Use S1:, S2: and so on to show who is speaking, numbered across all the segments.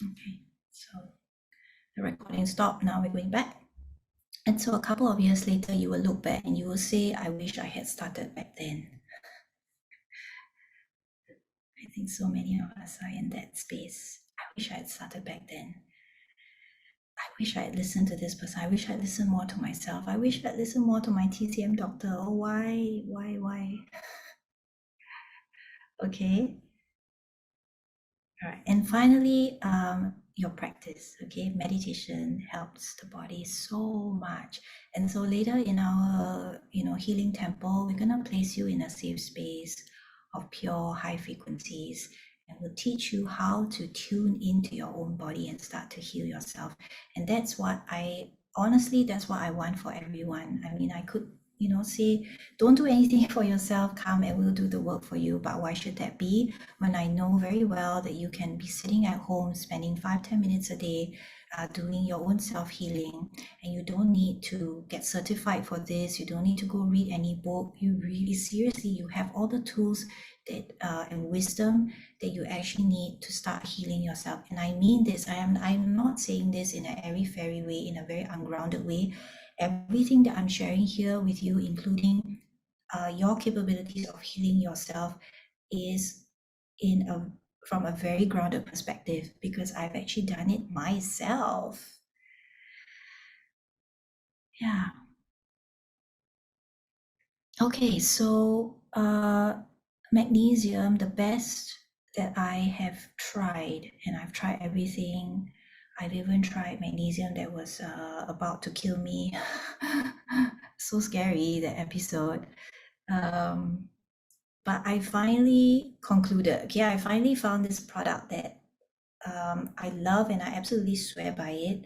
S1: Okay, so the recording stopped. Now we're going back. And so a couple of years later, you will look back and you will say, I wish I had started back then. I think so many of us are in that space. I wish I had started back then. I wish I had listened to this person. I wish I'd listened more to myself. I wish I'd listened more to my TCM doctor. Oh, why? Okay. All right. And finally, your practice. Okay. Meditation helps the body so much. And so later in our, healing temple, we're going to place you in a safe space of pure high frequencies. And we'll teach you how to tune into your own body and start to heal yourself. And that's what that's what I want for everyone. I mean, I could, say, don't do anything for yourself, come and we'll do the work for you. But why should that be when I know very well that you can be sitting at home, spending 5-10 minutes a day, doing your own self-healing, and you don't need to get certified for this, you don't need to go read any book. You really, seriously, you have all the tools that and wisdom that you actually need to start healing yourself. And I mean this, I'm not saying this in a airy-fairy way, in a very ungrounded way. Everything that I'm sharing here with you, including your capabilities of healing yourself, is from a very grounded perspective, because I've actually done it myself. Yeah. Okay, so magnesium, the best that I have tried, and I've tried everything. I've even tried magnesium that was about to kill me. So scary, that episode. Um, but I finally concluded, okay, I finally found this product that I love and I absolutely swear by it.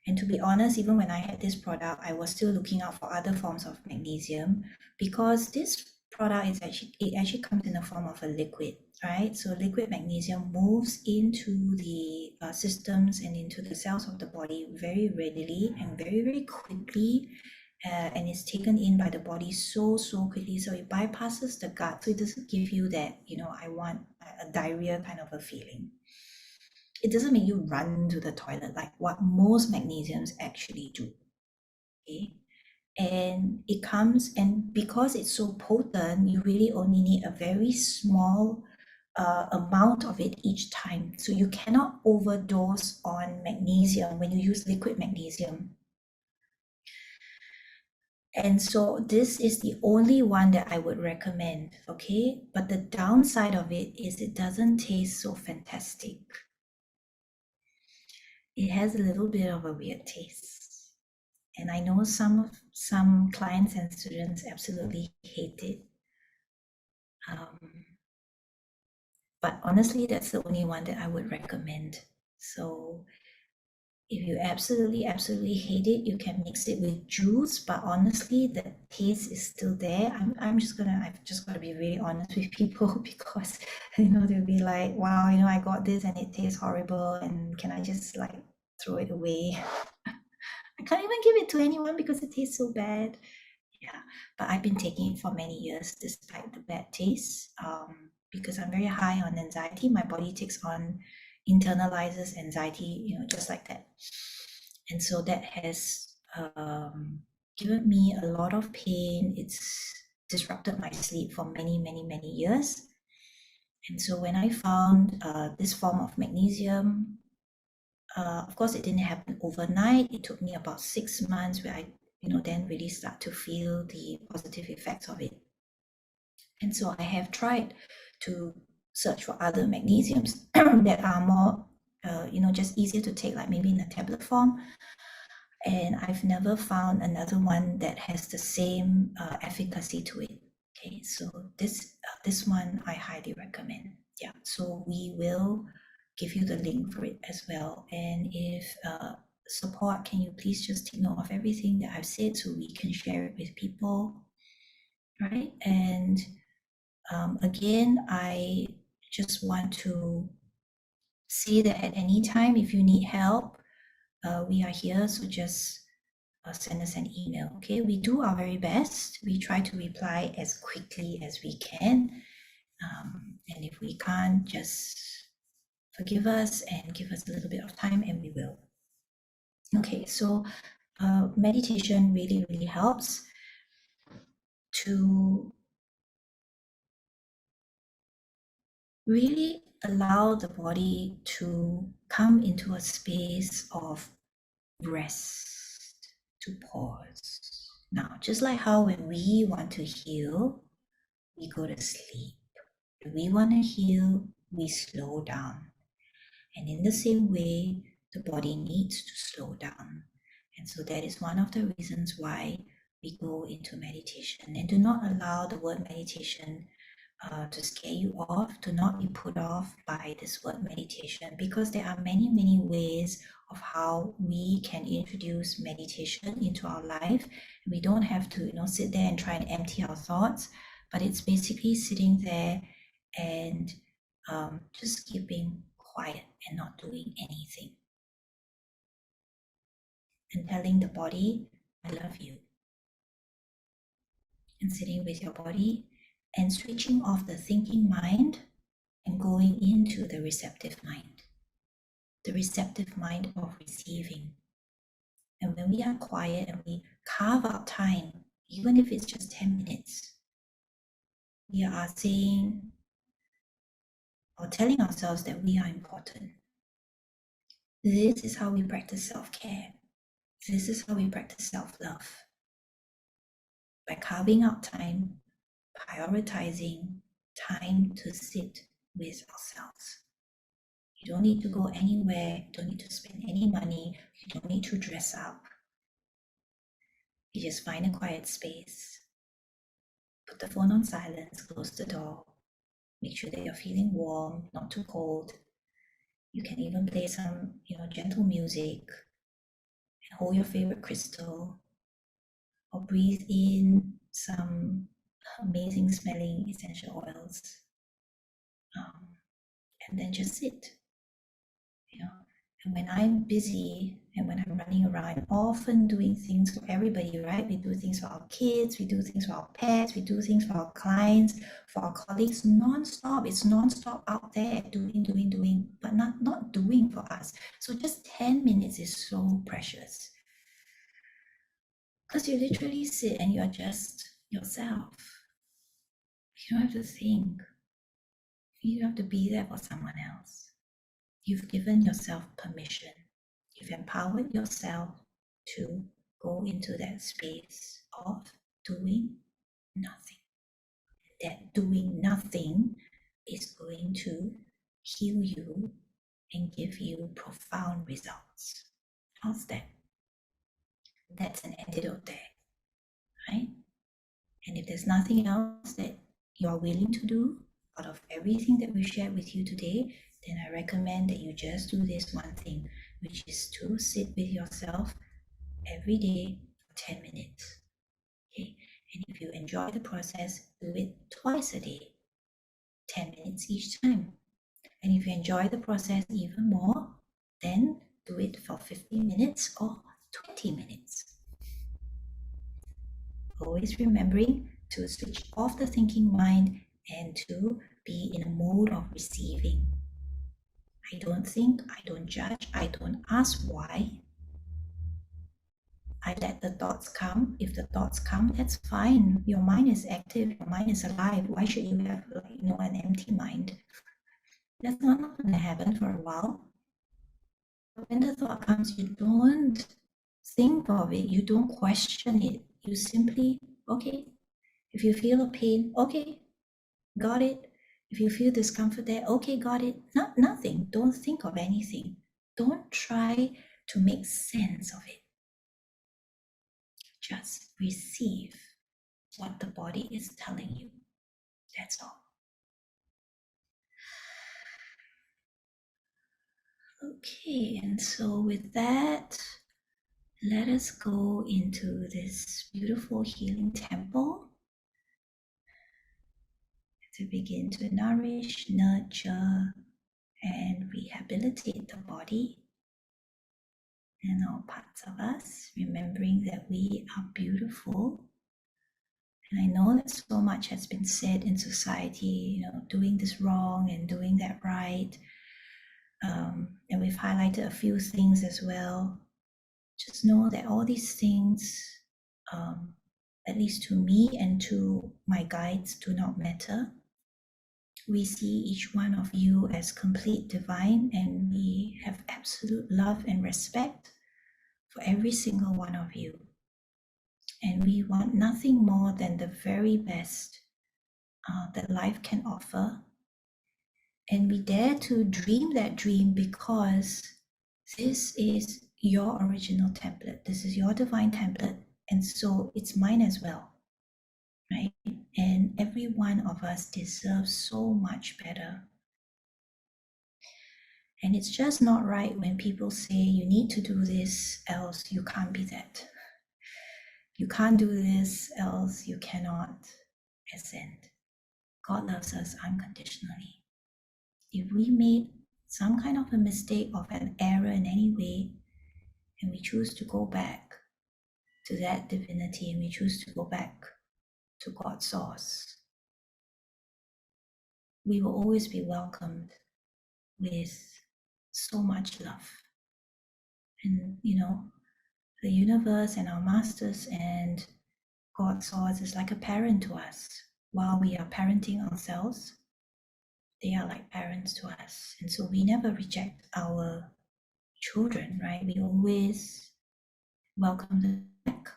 S1: And to be honest, even when I had this product, I was still looking out for other forms of magnesium, because this product it actually comes in the form of a liquid, right? So liquid magnesium moves into the systems and into the cells of the body very readily and very, very quickly. And it's taken in by the body so quickly, so it bypasses the gut, so it doesn't give you that, I want a diarrhea kind of a feeling. It doesn't make you run to the toilet like what most magnesiums actually do. Okay. And it comes, and because it's so potent, you really only need a very small amount of it each time. So you cannot overdose on magnesium when you use liquid magnesium. And so this is the only one that I would recommend, okay? But the downside of it is it doesn't taste so fantastic. It has a little bit of a weird taste. And I know some clients and students absolutely hate it. But honestly, that's the only one that I would recommend. So if you absolutely hate it, you can mix it with juice. But honestly, the taste is still there. I've just gotta be really honest with people, because they'll be like, wow, I got this and it tastes horrible, and can I just like throw it away? I can't even give it to anyone because it tastes so bad. Yeah, but I've been taking it for many years despite the bad taste, because I'm very high on anxiety. My body takes on, internalizes anxiety, just like that. And so that has given me a lot of pain. It's disrupted my sleep for many, many, many years. And so when I found this form of magnesium, of course, it didn't happen overnight. It took me about 6 months where I, then really start to feel the positive effects of it. And so I have tried to search for other magnesiums that are more, just easier to take, like maybe in a tablet form. And I've never found another one that has the same efficacy to it. Okay, so this one I highly recommend. Yeah, so we will give you the link for it as well. And if support, can you please just take note of everything that I've said so we can share it with people, right? And again, I just want to say that at any time, if you need help, we are here. So just send us an email. Okay, we do our very best. We try to reply as quickly as we can. And if we can't, just forgive us and give us a little bit of time, and we will. Okay, so meditation really, really helps to really allow the body to come into a space of rest, to pause. Now, just like how when we want to heal, we go to sleep. When we want to heal, we slow down. And in the same way, the body needs to slow down. And so that is one of the reasons why we go into meditation. And do not allow the word meditation to scare you off, to not be put off by this word meditation, because there are many, many ways of how we can introduce meditation into our life. We don't have to, sit there and try and empty our thoughts, but it's basically sitting there and just keeping quiet and not doing anything. And telling the body, I love you. And sitting with your body and switching off the thinking mind and going into the receptive mind of receiving. And when we are quiet and we carve out time, even if it's just 10 minutes, we are saying or telling ourselves that we are important. This is how we practice self-care. This is how we practice self-love. By carving out time, prioritizing time to sit with ourselves. You don't need to go anywhere, you don't need to spend any money, you don't need to dress up. You just find a quiet space, put the phone on silence, close the door, make sure that you're feeling warm, not too cold. You can even play some, gentle music and hold your favorite crystal, or breathe in some amazing smelling essential oils, and then just sit. And when I'm busy and when I'm running around, I'm often doing things for everybody, right? We do things for our kids, we do things for our pets, we do things for our clients, for our colleagues, non-stop. It's non-stop out there doing, but not doing for us. So just 10 minutes is so precious. Because you literally sit and you're just yourself. You don't have to think. You don't have to be there for someone else. You've given yourself permission. You've empowered yourself to go into that space of doing nothing. That doing nothing is going to heal you and give you profound results. How's that? That's an antidote there, right? And if there's nothing else that you're willing to do out of everything that we shared with you today, then I recommend that you just do this one thing, which is to sit with yourself every day for 10 minutes. Okay? And if you enjoy the process, do it twice a day, 10 minutes each time. And if you enjoy the process even more, then do it for 15 minutes or 20 minutes. Always remembering to switch off the thinking mind and to be in a mode of receiving. I don't think, I don't judge, I don't ask why. I let the thoughts come. If the thoughts come, that's fine. Your mind is active, your mind is alive. Why should you have an empty mind? That's not going to happen for a while. But when the thought comes, you don't think of it, you don't question it. You simply, okay, if you feel a pain, okay, got it. If you feel discomfort there, okay, got it. Nothing. Don't think of anything. Don't try to make sense of it. Just receive what the body is telling you. That's all. Okay, and so with that, let us go into this beautiful healing temple to begin to nourish, nurture, and rehabilitate the body and all parts of us, remembering that we are beautiful. And I know that so much has been said in society, doing this wrong and doing that right. we've highlighted a few things as well. Just know that all these things, at least to me and to my guides, do not matter. We see each one of you as complete divine, and we have absolute love and respect for every single one of you. And we want nothing more than the very best that life can offer. And we dare to dream that dream because this is your original template. This is your divine template. And so it's mine as well, right? And every one of us deserves so much better. And it's just not right when people say you need to do this, else you can't be that. You can't do this, else you cannot ascend. God loves us unconditionally. If we made some kind of a mistake of an error in any way, and we choose to go back to that divinity, and we choose to go back to God's source, we will always be welcomed with so much love. And the universe and our masters and God's source is like a parent to us. While we are parenting ourselves, they are like parents to us. And so we never reject our children, right? We always welcome them back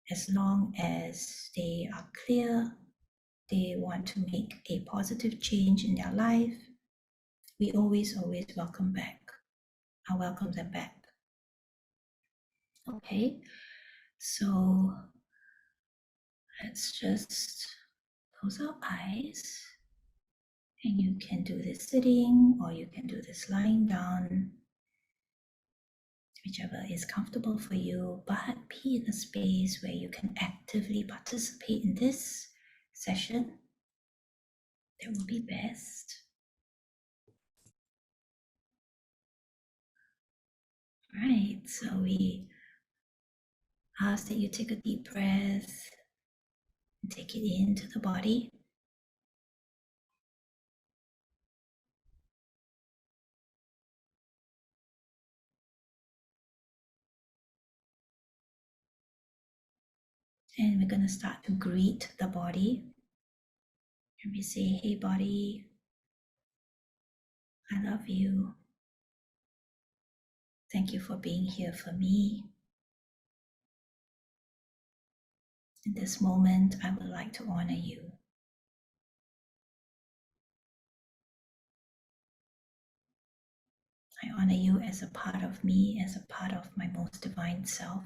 S1: as long as they are clear, they want to make a positive change in their life. We always welcome back. I welcome them back. Okay, so let's just close our eyes. And you can do this sitting or you can do this lying down, whichever is comfortable for you, but be in a space where you can actively participate in this session. That will be best. Right, so we ask that you take a deep breath and take it into the body. And we're going to start to greet the body. And we say, hey body, I love you. Thank you for being here for me. In this moment, I would like to honor you. I honor you as a part of me, as a part of my most divine self.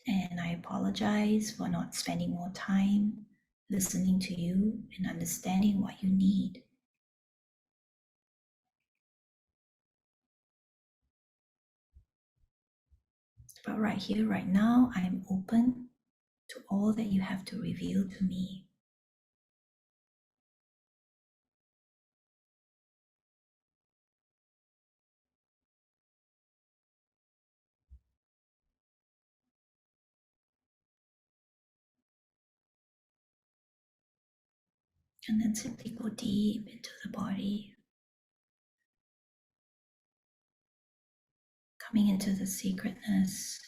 S1: And I apologize for not spending more time listening to you and understanding what you need. But right here, right now, I am open to all that you have to reveal to me. And then simply go deep into the body, coming into the sacredness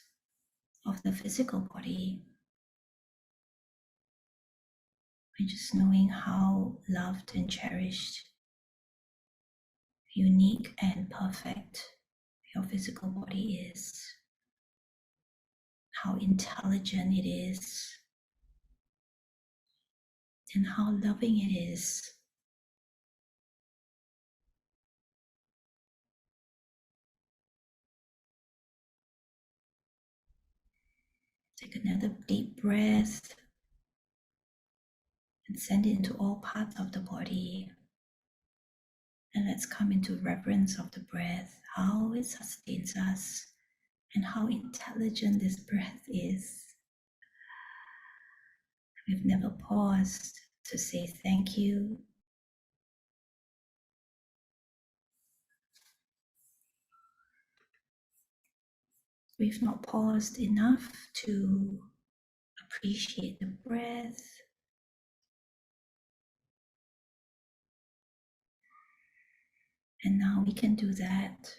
S1: of the physical body, and just knowing how loved and cherished, unique and perfect your physical body is, how intelligent it is, and how loving it is. Take another deep breath and send it into all parts of the body. And let's come into reverence of the breath, how it sustains us, and how intelligent this breath is. We've never paused to say thank you. We've not paused enough to appreciate the breath, And now we can do that.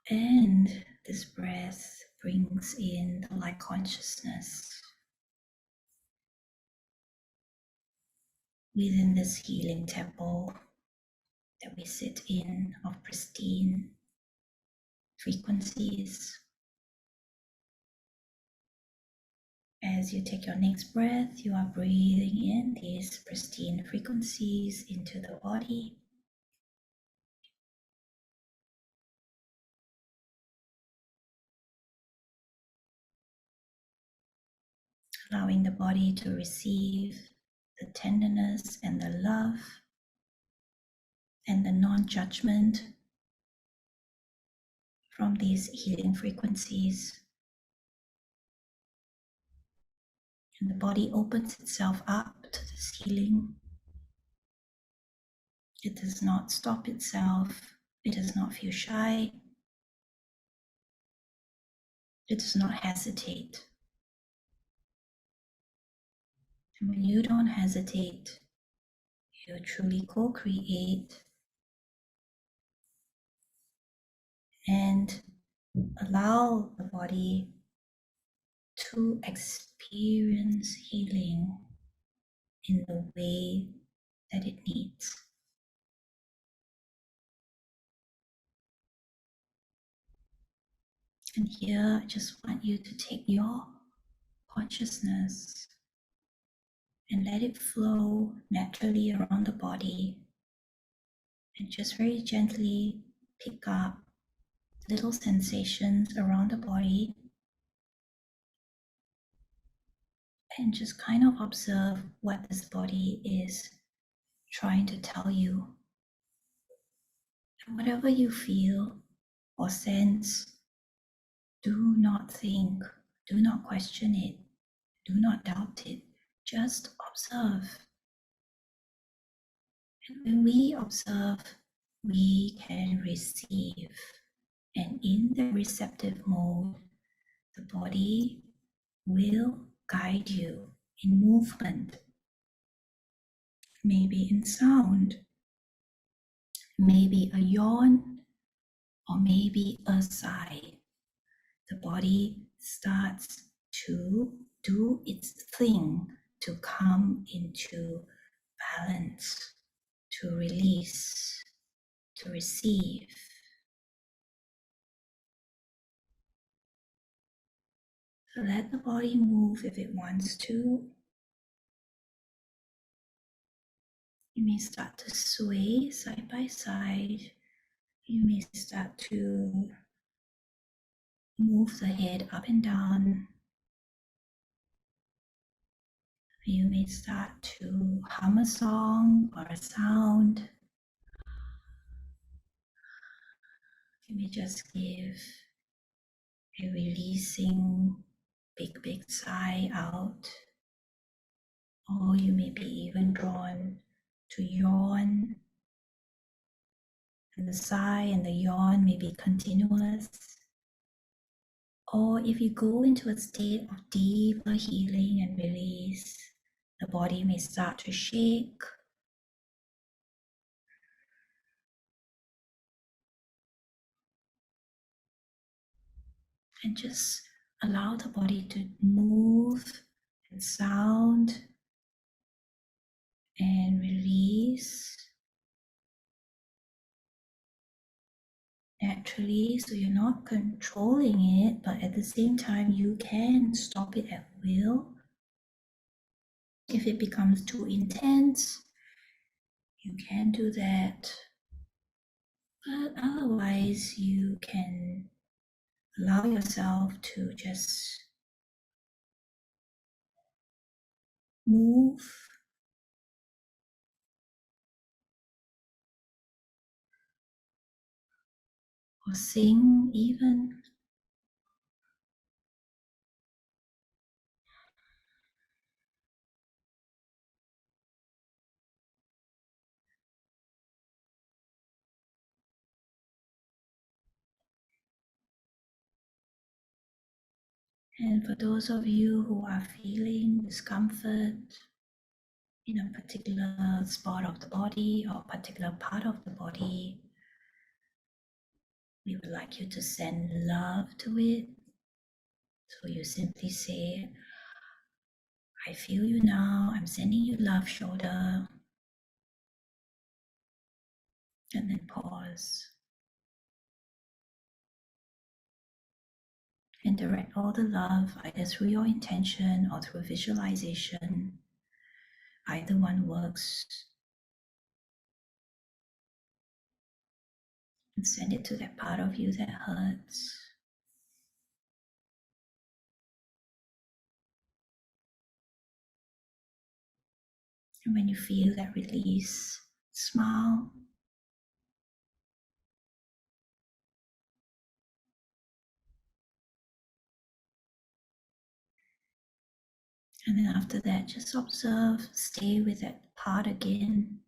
S1: And this breath brings in the light consciousness within this healing temple that we sit in of pristine frequencies. As you take your next breath, you are breathing in these pristine frequencies into the body. Allowing the body to receive the tenderness and the love and the non-judgment from these healing frequencies. And the body opens itself up to this healing. It does not stop itself. It does not feel shy. It does not hesitate. And when you don't hesitate, you truly co-create and allow the body to experience healing in the way that it needs. And here, I just want you to take your consciousness and let it flow naturally around the body, and just very gently pick up little sensations around the body and just kind of observe what this body is trying to tell you. And whatever you feel or sense, do not think, do not question it, do not doubt it, just observe. And when we observe, we can receive. And in the receptive mode, the body will guide you in movement, maybe in sound, maybe a yawn, or maybe a sigh. The body starts to do its thing to come into balance, to release, to receive. So let the body move if it wants to. You may start to sway side by side. You may start to move the head up and down. You may start to hum a song or a sound. You may just give a releasing big sigh out. Or you may be even drawn to yawn. And the sigh and the yawn may be continuous. Or if you go into a state of deeper healing and release, the body may start to shake. And just allow the body to move and sound and release naturally, so you're not controlling it, but at the same time you can stop it at will. If it becomes too intense, you can do that, but otherwise you can allow yourself to just move or sing even. And for those of you who are feeling discomfort, in a particular spot of the body or particular part of the body, we would like you to send love to it. So you simply say, I feel you now, I'm sending you love, shoulder, and then pause. And direct all the love either through your intention or through visualization. Either one works. And send it to that part of you that hurts. And when you feel that release, smile. And then after that, just observe, stay with that part again.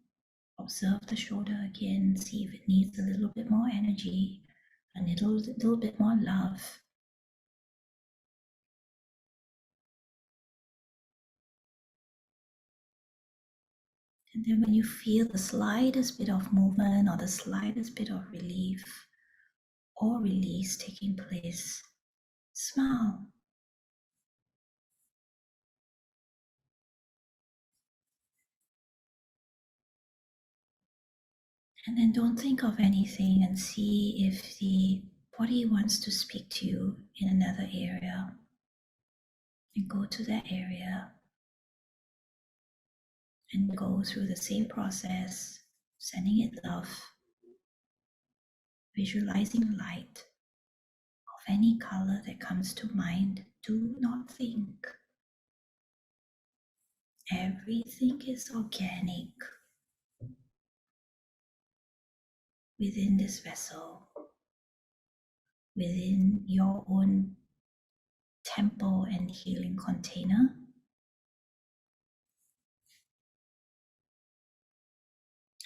S1: Observe the shoulder again, see if it needs a little bit more energy, a little bit more love. And then when you feel the slightest bit of movement or the slightest bit of relief or release taking place, smile. And then don't think of anything and see if the body wants to speak to you in another area. And go to that area and go through the same process, sending it love, visualizing light of any color that comes to mind. Do not think. Everything is organic within this vessel, within your own temple and healing container.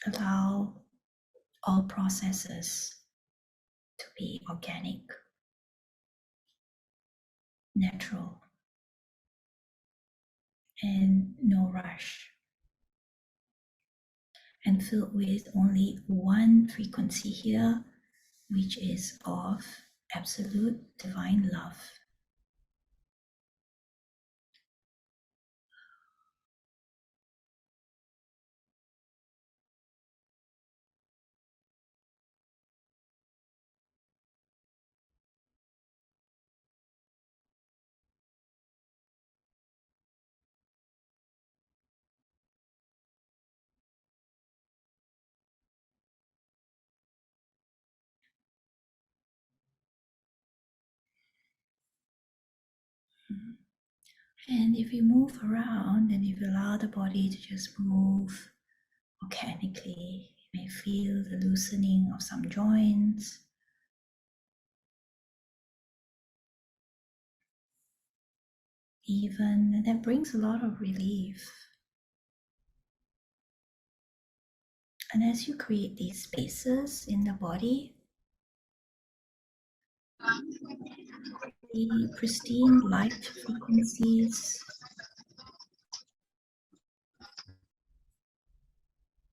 S1: Allow all processes to be organic, natural, and no rush, and filled with only one frequency here, which is of absolute divine love. And if you move around and if you allow the body to just move organically, you may feel the loosening of some joints. Even that brings a lot of relief. And as you create these spaces in the body, the pristine light frequencies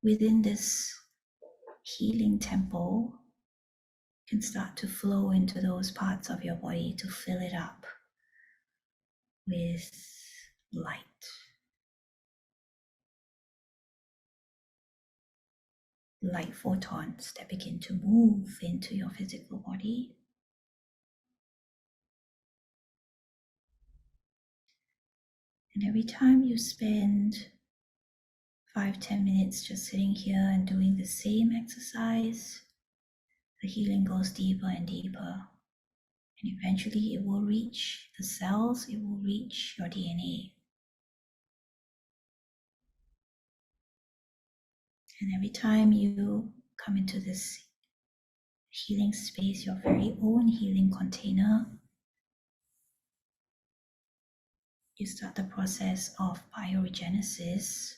S1: within this healing temple can start to flow into those parts of your body to fill it up with light. Light photons that begin to move into your physical body. And every time you spend 5-10 minutes just sitting here and doing the same exercise, the healing goes deeper and deeper. And eventually it will reach the cells, it will reach your DNA. And every time you come into this healing space, your very own healing container, you start the process of bioregenesis.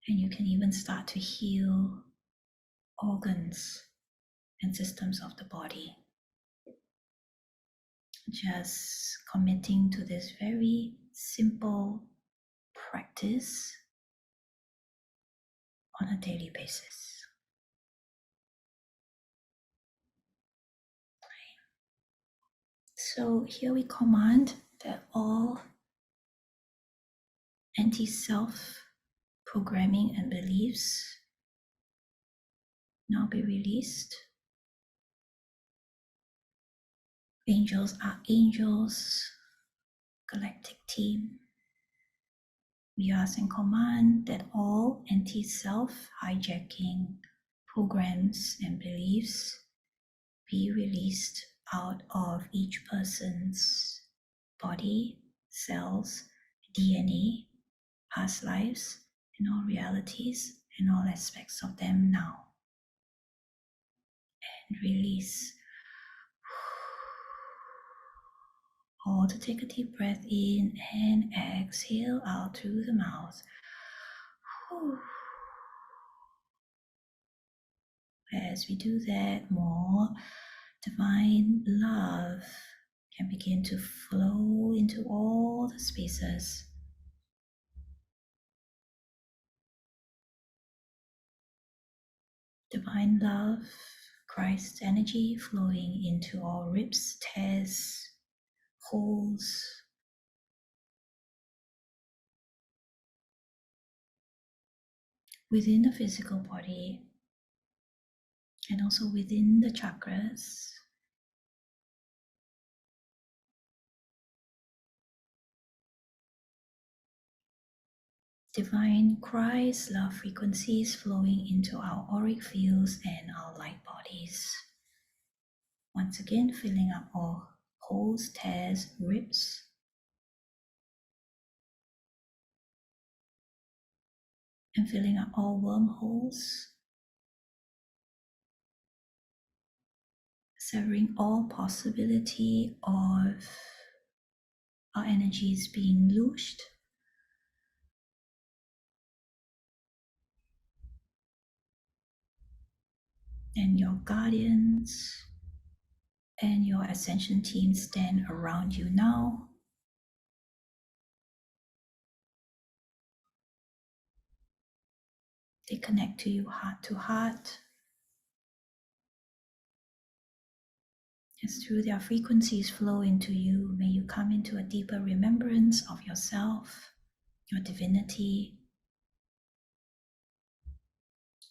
S1: And you can even start to heal organs and systems of the body. just committing to this very simple practice on a daily basis. So here we command that all anti-self programming and beliefs now be released. Angels are angels, galactic team. We ask and command that all anti-self hijacking programs and beliefs be released out of each person's body, cells, DNA, past lives, and all realities and all aspects of them now. And release. Or to take a deep breath in and exhale out through the mouth. As we do that, more divine love can begin to flow into all the spaces. Divine love, Christ energy flowing into all ribs, tears, holes, within the physical body and also within the chakras. Divine Christ love frequencies flowing into our auric fields and our light bodies. Once again, filling up all holes, tears, ribs. And filling up all wormholes, severing all possibility of our energies being loosed. And your guardians and your ascension team stand around you now. They connect to you heart to heart. As through their frequencies flow into you, may you come into a deeper remembrance of yourself, your divinity.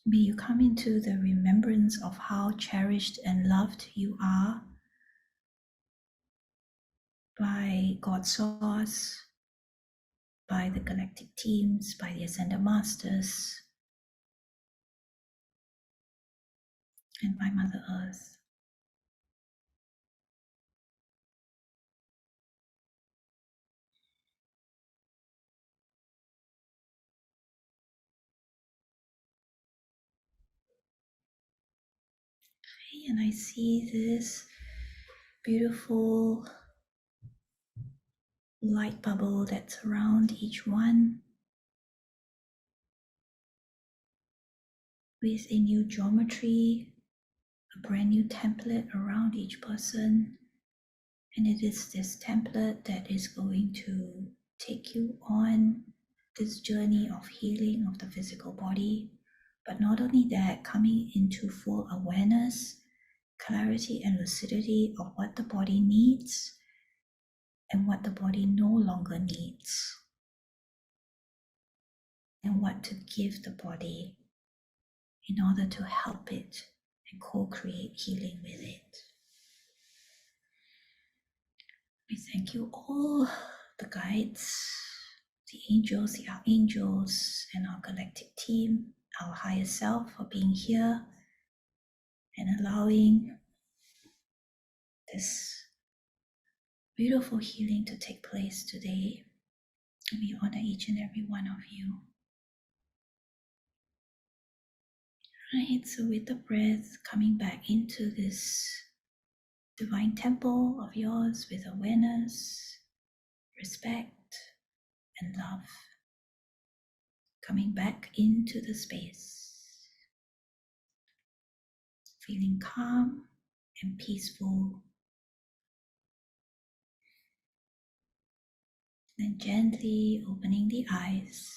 S1: May you come into the remembrance of how cherished and loved you are by God's source, by the galactic teams, by the ascended masters, and by Mother Earth. Okay, and I see this beautiful light bubble that's around each one with a new geometry, a brand new template around each person. And it is this template that is going to take you on this journey of healing of the physical body. But not only that, coming into full awareness, clarity, and lucidity of what the body needs and what the body no longer needs, and what to give the body in order to help it and co-create healing with it. We thank you all, the guides, the angels, the archangels, and our galactic team, our higher self, for being here and allowing this beautiful healing to take place today. And we honor each and every one of you. Right, so with the breath coming back into this divine temple of yours with awareness, respect, and love, coming back into the space, feeling calm and peaceful Then gently opening the eyes.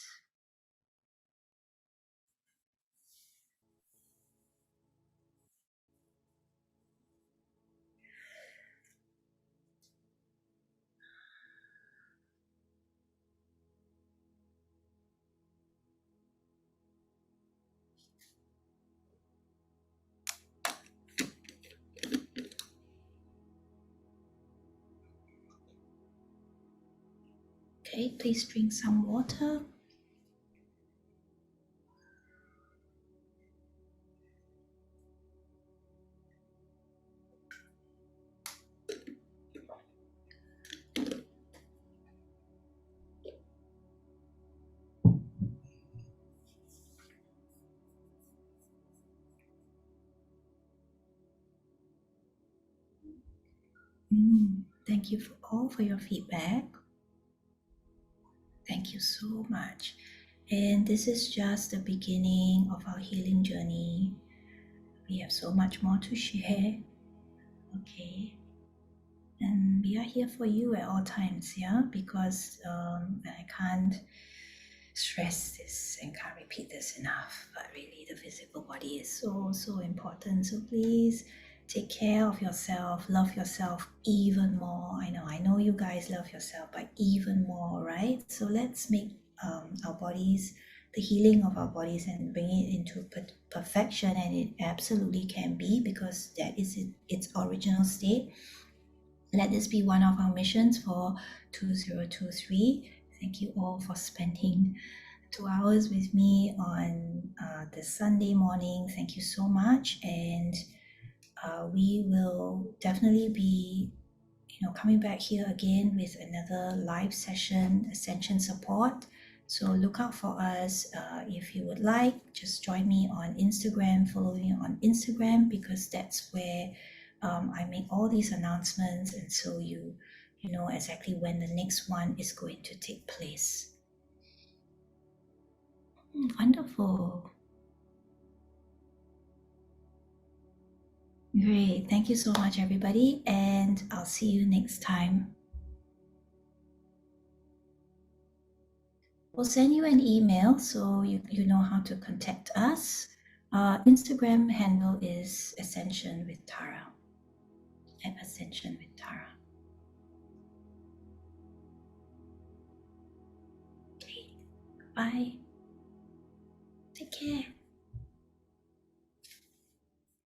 S1: Okay, please drink some water. Thank you for your feedback. Thank you so much. And this is just the beginning of our healing journey. We have so much more to share. Okay. And we are here for you at all times, yeah? Because I can't stress this and can't repeat this enough, but really the physical body is so important. So please take care of yourself, love yourself even more. I know you guys love yourself, but even more, right? So let's make our bodies, the healing of our bodies, and bring it into perfection. And it absolutely can be, because that is its original state. Let this be one of our missions for 2023. Thank you all for spending 2 hours with me on this Sunday morning. Thank you so much. And we will definitely be coming back here again with another live session, ascension support. So look out for us. If you would like, just join me on Instagram, follow me on Instagram, because that's where I make all these announcements, and so you know exactly when the next one is going to take place. Wonderful. Great. Thank you so much, everybody, and I'll see you next time. We'll send you an email so you know how to contact us. Instagram handle is Ascension with Tarra, at Ascension with Tarra. Okay, bye. Take care.